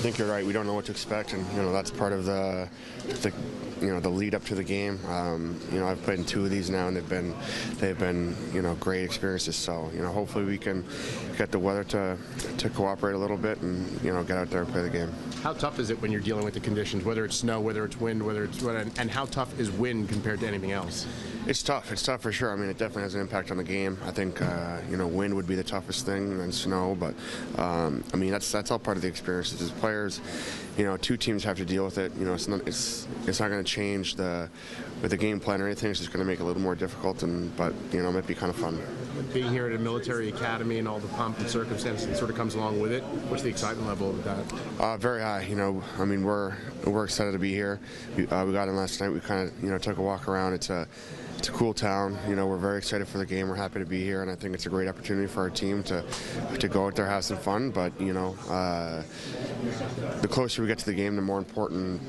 think you're right. We don't know what to expect, and that's part of the lead up to the game. I've played in 2 of these now, and they've been great experiences. So hopefully we can get the weather to cooperate a little bit and get out there and play the game. How tough is it when you're dealing with the conditions, whether it's snow, whether it's wind, and how tough is wind compared to anything else? It's tough. It's tough for sure. I mean, it definitely has an impact on the game. I think wind would be the toughest thing, and then snow. But I mean, that's all part of the experience. As players, 2 teams have to deal with it. It's not going to change with the game plan or anything. It's just going to make it a little more difficult. But it might be kind of fun. Being here at a military academy and all the pomp and circumstances that sort of comes along with it, what's the excitement level of that? Very high. I mean, we're excited to be here. We got in last night. We kind of took a walk around. It's a cool town. We're very excited for the game. We're happy to be here, and I think it's a great opportunity for our team to go out there, have some fun. But the closer we get to the game, the more important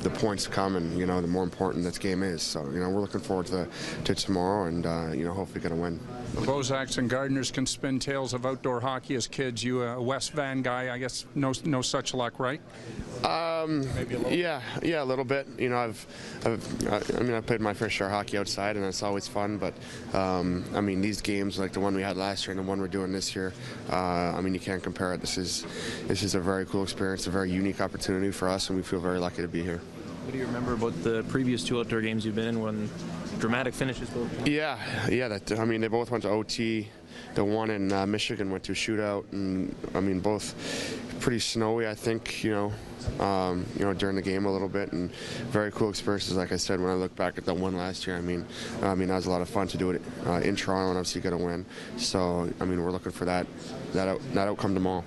the points come, and the more important this game is. So we're looking forward to tomorrow, and hopefully get a win. The Bozaks and Gardners can spin tales of outdoor hockey as kids. You a West Van guy, I guess. No such luck, right? Maybe a little. Yeah, a little bit. I've played my fair share of hockey outside, and it's always fun. But I mean, these games like the one we had last year and the one we're doing this year, you can't compare it. This is a very cool experience, a very unique opportunity for us, and we feel very lucky to be here. What do you remember about the previous 2 outdoor games you've been in when dramatic finishes both times? Yeah. They both went to OT. The one in Michigan went to a shootout, and both pretty snowy, I think, during the game a little bit, and very cool experiences. Like I said, when I look back at the one last year, that was a lot of fun to do it in Toronto and obviously get a win. So, we're looking for that outcome tomorrow.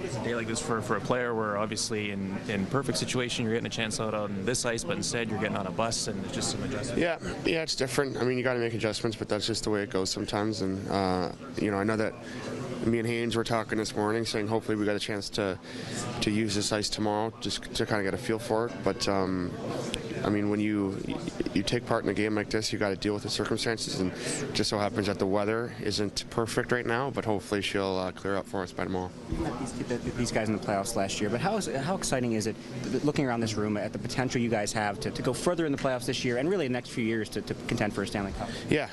A day like this for a player where obviously in perfect situation you're getting a chance out on this ice, but instead you're getting on a bus and there's just some adjustments. Yeah, it's different. You got to make adjustments, but that's just the way it goes sometimes. And I know that me and Haynes were talking this morning, saying hopefully we got a chance to use this ice tomorrow, just to kind of get a feel for it. But when you take part in a game like this, you got to deal with the circumstances, and it just so happens that the weather isn't perfect right now, but hopefully she'll clear up for us by tomorrow. These guys in the playoffs last year, but how exciting is it, looking around this room at the potential you guys have to go further in the playoffs this year and really the next few years to contend for a Stanley Cup? Yeah,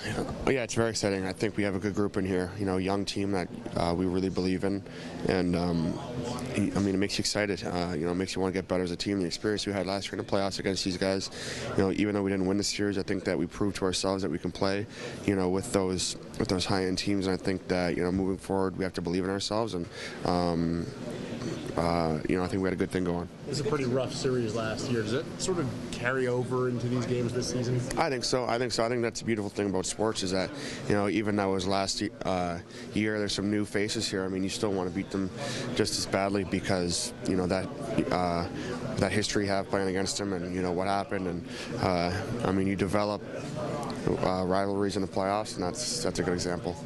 it's very exciting. I think we have a good group in here, a young team that we really believe in, and it makes you excited. It makes you want to get better as a team. The experience we had last year in the playoffs against these guys, even though we didn't win the series, I think that we proved to ourselves that we can play, with those high-end teams. And I think that moving forward, we have to believe in ourselves, and I think we had a good thing going. It was a pretty rough series last year. Does it sort of carry over into these games this season? I think so. I think that's the beautiful thing about sports, is that even though it was last year, there's some new faces here. You still want to beat them just as badly because that history you have playing against them, and what happened, and you develop rivalries in the playoffs, and that's a good example.